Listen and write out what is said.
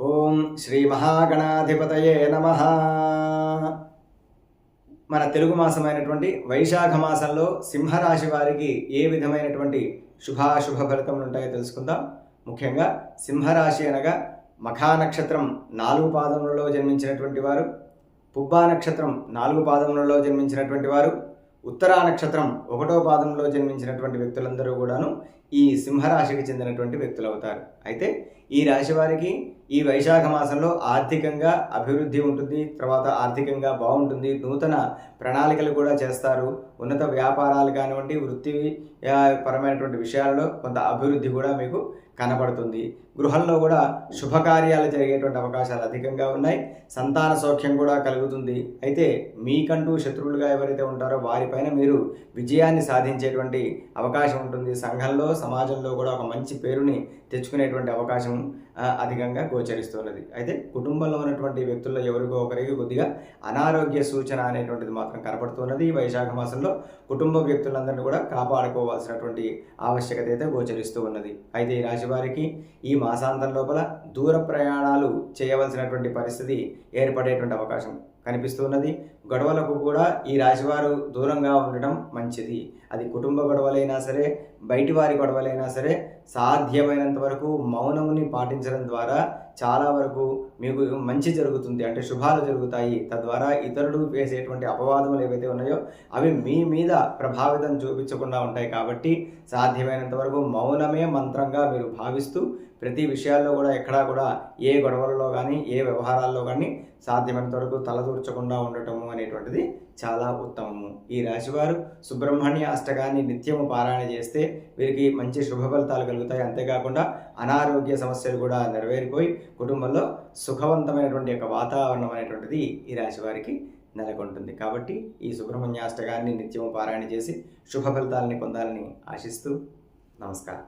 ఓం శ్రీ మహాగణాధిపతయే నమః. మన తెలుగు మాసమైనటువంటి వైశాఖ మాసంలో సింహరాశి వారికి ఏ విధమైనటువంటి శుభాశుభ ఫలితములు ఉంటాయో తెలుసుకుందాం. ముఖ్యంగా సింహరాశి అనగా మఖా నక్షత్రం 4 పాదములలో జన్మించినటువంటి వారు, పుబ్బా నక్షత్రం 4 పాదములలో జన్మించినటువంటి వారు, ఉత్తరా నక్షత్రం 1వ పాదంలో జన్మించినటువంటి వ్యక్తులందరూ కూడాను ఈ సింహరాశికి చెందినటువంటి వ్యక్తులు అవుతారు. అయితే ఈ రాశి వారికి ఈ వైశాఖ మాసంలో ఆర్థికంగా అభివృద్ధి ఉంటుంది, తర్వాత ఆర్థికంగా బాగుంటుంది, నూతన ప్రణాళికలు కూడా చేస్తారు. ఉన్నత వ్యాపారాలు కానివ్వండి, వృత్తి పరమైనటువంటి విషయాలలో కొంత అభివృద్ధి కూడా మీకు కనబడుతుంది. గృహంలో కూడా శుభకార్యాలు జరిగేటువంటి అవకాశాలు అధికంగా ఉన్నాయి. సంతాన సౌఖ్యం కూడా కలుగుతుంది. అయితే మీకంటూ శత్రువులుగా ఎవరైతే ఉంటారో వారిపైన మీరు విజయాన్ని సాధించేటువంటి అవకాశం ఉంటుంది. సంఘంలో, సమాజంలో కూడా ఒక మంచి పేరుని తెచ్చుకునేటువంటి అవకాశం అధికంగా గోచరిస్తున్నది. అయితే కుటుంబంలో ఉన్నటువంటి వ్యక్తుల్లో ఎవరికో ఒకరికి కొద్దిగా అనారోగ్య సూచన అనేటువంటిది మాత్రం కనపడుతున్నది. ఈ వైశాఖ మాసంలో కుటుంబ వ్యక్తులందరినీ కూడా కాపాడుకోవాల్సినటువంటి ఆవశ్యకత అయితే గోచరిస్తూ ఉన్నది. అయితే ఈ రాశి వారికి ఈ మాసాంతం లోపల దూర ప్రయాణాలు చేయవలసినటువంటి పరిస్థితి ఏర్పడేటువంటి అవకాశం కనిపిస్తున్నది. గొడవలకు కూడా ఈ రాశివారు దూరంగా ఉండటం మంచిది. అది కుటుంబ గొడవలైనా సరే, బయటి వారి గొడవలైనా సరే, సాధ్యమైనంత వరకు మౌనముని పాటించడం ద్వారా చాలా వరకు మీకు మంచి జరుగుతుంది, అంటే శుభాలు జరుగుతాయి. తద్వారా ఇతరులు వేసేటువంటి అపవాదములు ఏవైతే ఉన్నాయో అవి మీ మీద ప్రభావితం చూపించకుండా ఉంటాయి. కాబట్టి సాధ్యమైనంత వరకు మౌనమే మంత్రంగా మీరు భావిస్తూ ప్రతి విషయాల్లో కూడా ఎక్కడా కూడా ఏ గొడవలలో కానీ, ఏ వ్యవహారాల్లో కానీ సాధ్యమైనంత వరకు తలదూర్చకుండా ఉండటము అనేటువంటిది చాలా ఉత్తమము. ఈ రాశివారు సుబ్రహ్మణ్య అష్టకాన్ని నిత్యము పారాయణ చేస్తే వీరికి మంచి శుభ ఫలితాలు కలుగుతాయి. అంతేకాకుండా అనారోగ్య సమస్యలు కూడా నెరవేరిపోయి కుటుంబంలో సుఖవంతమైనటువంటి యొక్క వాతావరణం అనేటువంటిది ఈ రాశి వారికి నెలకొంటుంది. కాబట్టి ఈ సుబ్రహ్మణ్య అష్టకాన్ని నిత్యము పారాయణ చేసి శుభ ఫలితాలని పొందాలని ఆశిస్తూ నమస్కారం.